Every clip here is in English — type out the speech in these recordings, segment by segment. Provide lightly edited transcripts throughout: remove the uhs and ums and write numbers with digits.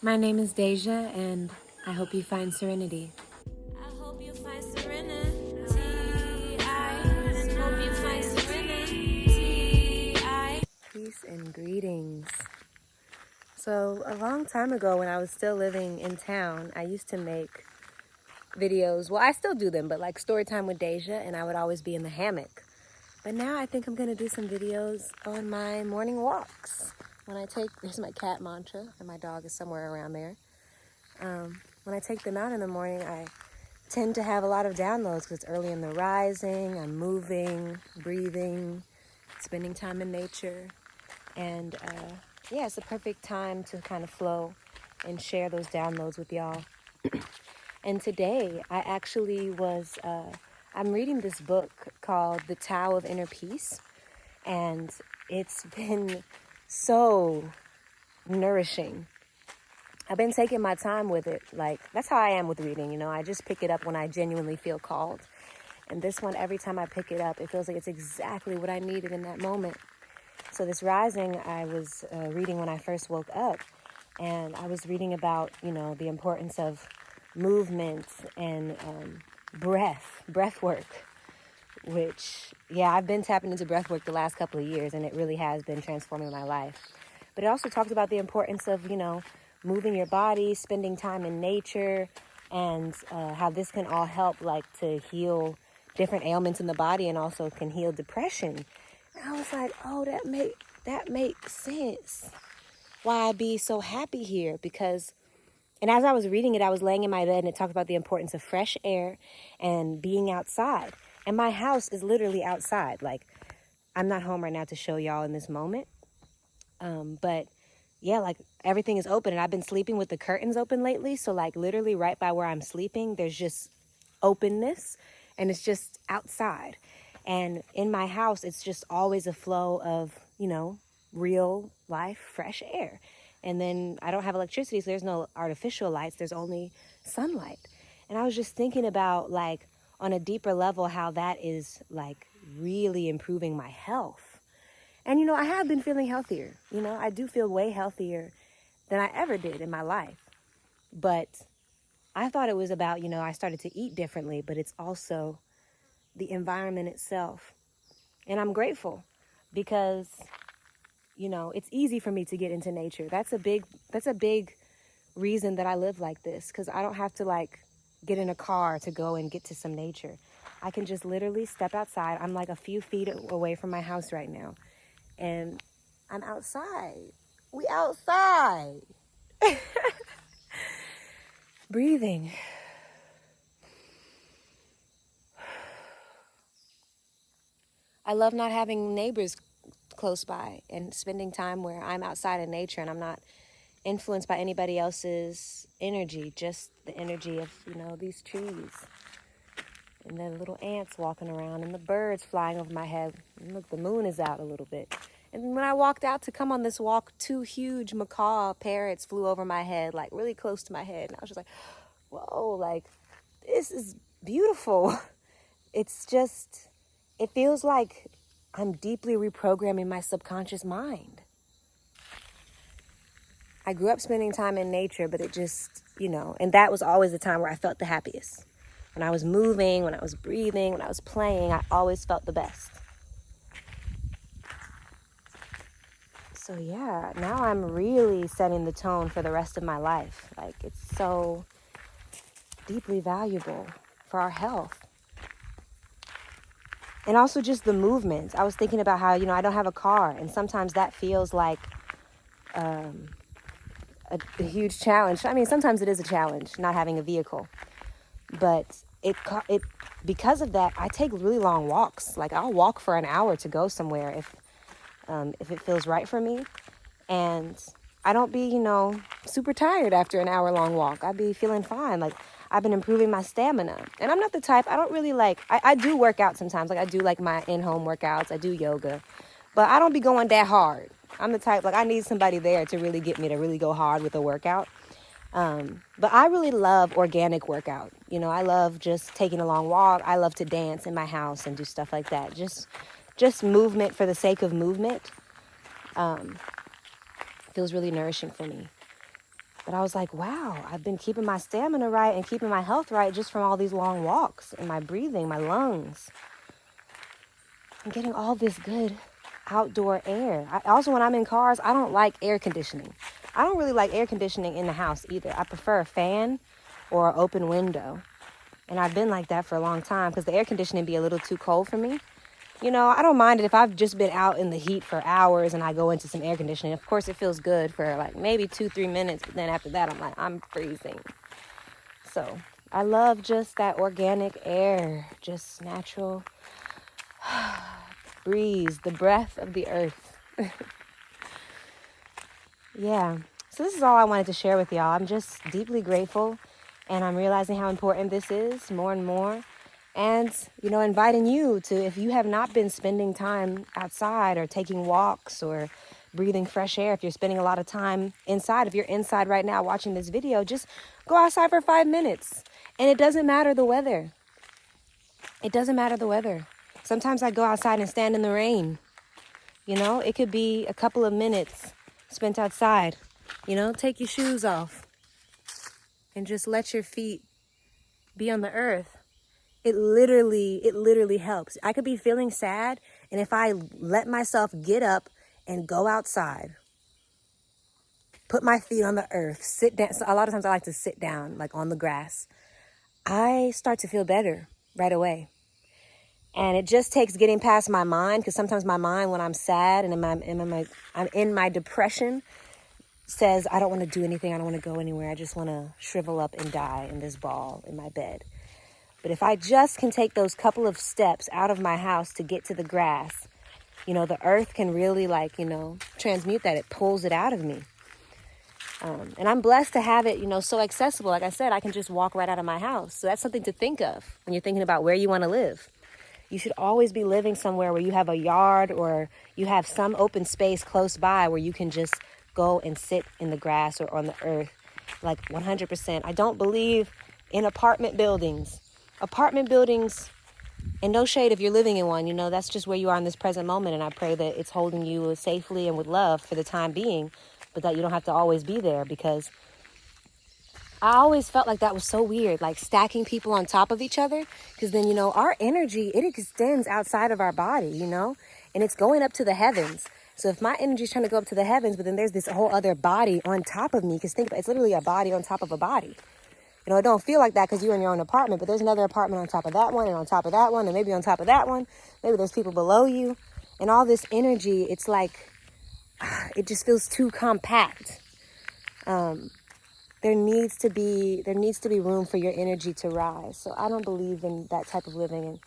My name is Deja, and I hope you find serenity. I hope you find serenity. I hope you find serenity. Peace and greetings. So, a long time ago when I was still living in town, I used to make videos. Well, I still do them, but like story time with Deja, and I would always be in the hammock. But now I think I'm going to do some videos on my morning walks. There's my cat mantra, and my dog is somewhere around there. When I take them out in the morning, I tend to have a lot of downloads because it's early in the rising, I'm moving, breathing, spending time in nature. And it's the perfect time to kind of flow and share those downloads with y'all. And today I actually I'm reading this book called The Tao of Inner Peace. And it's been so nourishing. I've been taking my time with it. Like, that's how I am with reading, I just pick it up when I genuinely feel called. And this one, every time I pick it up, it feels like it's exactly what I needed in that moment. So this rising, I was reading when I first woke up. And I was reading about, the importance of movement and breath work. Which, I've been tapping into breath work the last couple of years. And it really has been transforming my life. But it also talks about the importance of, moving your body, spending time in nature, and how this can all help to heal different ailments in the body and also can heal depression. And I was like, oh, that makes sense. Why I be so happy here and as I was reading it, I was laying in my bed and it talked about the importance of fresh air and being outside. And my house is literally outside. I'm not home right now to show y'all in this moment. But everything is open and I've been sleeping with the curtains open lately. So literally right by where I'm sleeping, there's just openness and it's just outside. And in my house, it's just always a flow of, real life, fresh air. And then I don't have electricity, so there's no artificial lights. There's only sunlight. And I was just thinking about on a deeper level, how that is really improving my health. And, I have been feeling healthier. I do feel way healthier than I ever did in my life. But I thought it was about, I started to eat differently, but it's also the environment itself. And I'm grateful because, it's easy for me to get into nature. That's a big reason that I live like this, because I don't have to get in a car to go and get to some nature. I can just literally step outside. I'm a few feet away from my house right now. And I'm outside. We outside. Breathing. I love not having neighbors close by and spending time where I'm outside in nature and I'm not influenced by anybody else's energy, just the energy of, these trees. And the little ants walking around and the birds flying over my head. And look, the moon is out a little bit. And when I walked out to come on this walk, 2 huge macaw parrots flew over my head, really close to my head. And I was just like, whoa, this is beautiful. It's just, it feels like I'm deeply reprogramming my subconscious mind. I grew up spending time in nature, but it just, and that was always the time where I felt the happiest. When I was moving, when I was breathing, when I was playing, I always felt the best. So now I'm really setting the tone for the rest of my life. It's so deeply valuable for our health. And also just the movement. I was thinking about how, I don't have a car. And sometimes that feels like a huge challenge. I mean, sometimes it is a challenge, not having a vehicle. But because of that, I take really long walks. I'll walk for an hour to go somewhere if it feels right for me. And I don't be, super tired after an hour-long walk. I be feeling fine. I've been improving my stamina. And I'm not the type, I don't really I do work out sometimes. I do my in-home workouts. I do yoga. But I don't be going that hard. I'm the type, I need somebody there to really get me to really go hard with a workout. But I really love organic workout. I love just taking a long walk. I love to dance in my house and do stuff like that. Just movement for the sake of movement. Feels really nourishing for me. But I was like, wow, I've been keeping my stamina right and keeping my health right just from all these long walks and my breathing, my lungs. I'm getting all this good outdoor air. Also, when I'm in cars, I don't like air conditioning. I don't really like air conditioning in the house either. I prefer a fan or an open window. And I've been like that for a long time because the air conditioning be a little too cold for me. You know, I don't mind it if I've just been out in the heat for hours and I go into some air conditioning. Of course, it feels good for like maybe 2-3 minutes. But then after that, I'm like, I'm freezing. So I love just that organic air, just natural breeze, the breath of the earth. Yeah. So this is all I wanted to share with y'all. I'm just deeply grateful, and I'm realizing how important this is more and more. And, you know, inviting you to, if you have not been spending time outside or taking walks or breathing fresh air, if you're spending a lot of time inside, if you're inside right now watching this video, just go outside for 5 minutes. And it doesn't matter the weather. It doesn't matter the weather. Sometimes I go outside and stand in the rain. You know, it could be a couple of minutes spent outside. You know, take your shoes off and just let your feet be on the earth. It literally helps. I could be feeling sad, and if I let myself get up and go outside, put my feet on the earth, sit down. So a lot of times I like to sit down, like on the grass. I start to feel better right away. And it just takes getting past my mind, because sometimes my mind, when I'm sad and I'm in my depression, says, I don't want to do anything. I don't want to go anywhere. I just want to shrivel up and die in this ball in my bed. But if I just can take those couple of steps out of my house to get to the grass, you know, the earth can really transmute that. It pulls it out of me. And I'm blessed to have it, so accessible. Like I said, I can just walk right out of my house. So that's something to think of when you're thinking about where you want to live. You should always be living somewhere where you have a yard or you have some open space close by where you can just go and sit in the grass or on the earth, like 100%. I don't believe in apartment buildings. And no shade if you're living in one, that's just where you are in this present moment. And I pray that it's holding you safely and with love for the time being, but that you don't have to always be there, because I always felt like that was so weird, like stacking people on top of each other, because then, our energy, it extends outside of our body, and it's going up to the heavens. So if my energy is trying to go up to the heavens, but then there's this whole other body on top of me, because think about it, it's literally a body on top of a body. It don't feel like that because you're in your own apartment, but there's another apartment on top of that one and on top of that one and maybe on top of that one. Maybe there's people below you. And all this energy, it's like, it just feels too compact. There needs to be room for your energy to rise. So I don't believe in that type of living. And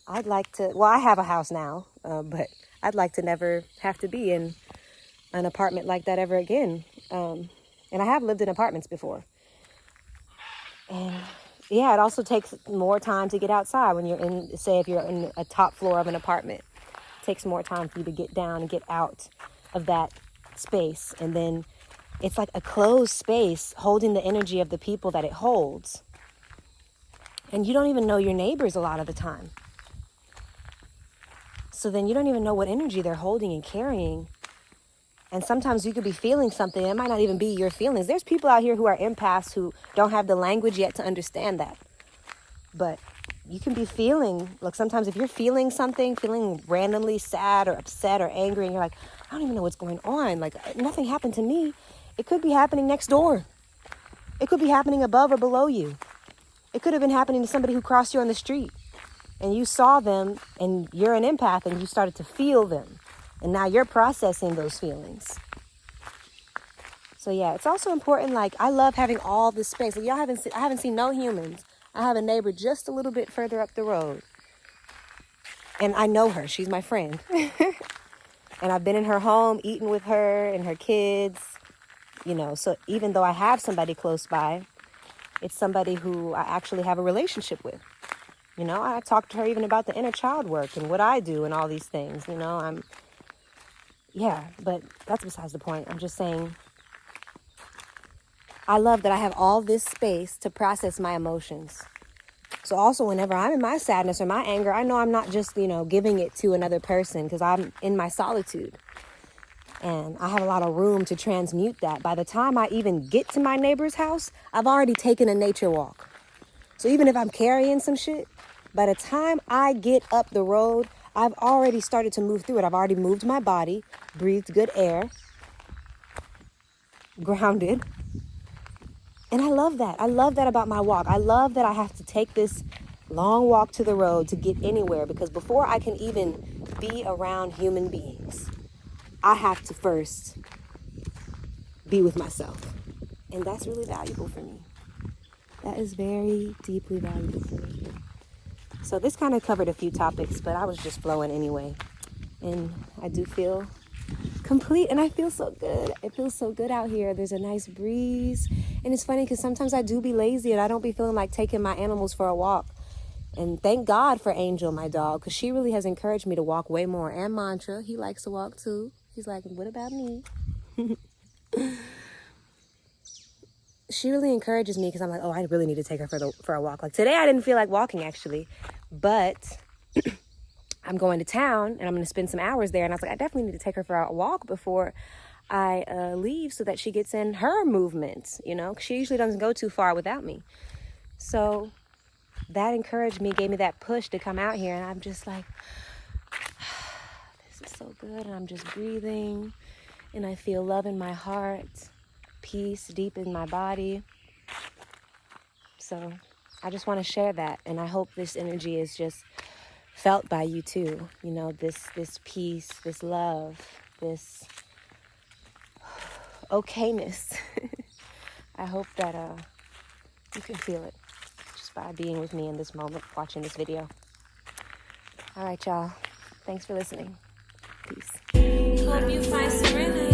I'd like to, I have a house now, but I'd like to never have to be in an apartment like that ever again. And I have lived in apartments before. And yeah, it also takes more time to get outside when you're in, say if you're in a top floor of an apartment. It takes more time for you to get down and get out of that space. And then it's like a closed space holding the energy of the people that it holds. And you don't even know your neighbors a lot of the time. So then you don't even know what energy they're holding and carrying. And sometimes you could be feeling something. It might not even be your feelings. There's people out here who are empaths who don't have the language yet to understand that. But you can be feeling, like sometimes if you're feeling something, feeling randomly sad or upset or angry, and you're like, I don't even know what's going on. Like nothing happened to me. It could be happening next door. It could be happening above or below you. It could have been happening to somebody who crossed you on the street. And you saw them and you're an empath and you started to feel them. And now you're processing those feelings. So yeah, it's also important. Like I love having all this space. Like, I haven't seen no humans. I have a neighbor just a little bit further up the road. And I know her. She's my friend. And I've been in her home, eating with her and her kids. So even though I have somebody close by, it's somebody who I actually have a relationship with. I talk to her even about the inner child work and what I do and all these things. Yeah, but that's besides the point. I'm just saying, I love that I have all this space to process my emotions. So also whenever I'm in my sadness or my anger, I know I'm not just, giving it to another person because I'm in my solitude. And I have a lot of room to transmute that. By the time I even get to my neighbor's house, I've already taken a nature walk. So even if I'm carrying some shit, by the time I get up the road, I've already started to move through it. I've already moved my body, breathed good air, grounded. And I love that. I love that about my walk. I love that I have to take this long walk to the road to get anywhere, because before I can even be around human beings, I have to first be with myself. And that's really valuable for me. That is very deeply valuable for me. So this kind of covered a few topics, but I was just flowing anyway. And I do feel complete, and I feel so good. It feels so good out here. There's a nice breeze. And it's funny because sometimes I do be lazy and I don't be feeling like taking my animals for a walk. And thank God for Angel, my dog, because she really has encouraged me to walk way more. And Mantra, he likes to walk too. He's like, what about me? She really encourages me because I'm like, oh, I really need to take her for a walk. Like today I didn't feel like walking actually, but I'm going to town and I'm going to spend some hours there. And I was like, I definitely need to take her for a walk before I leave so that she gets in her movements, you know, 'cause she usually doesn't go too far without me. So that encouraged me, gave me that push to come out here. And I'm just like, this is so good. And I'm just breathing and I feel love in my heart, peace deep in my body. So I just want to share that. And I hope this energy is just felt by you too. You know, this peace, this love, this okayness. I hope that you can feel it just by being with me in this moment, watching this video. All right, y'all. Thanks for listening. Peace. Hope you find serenity.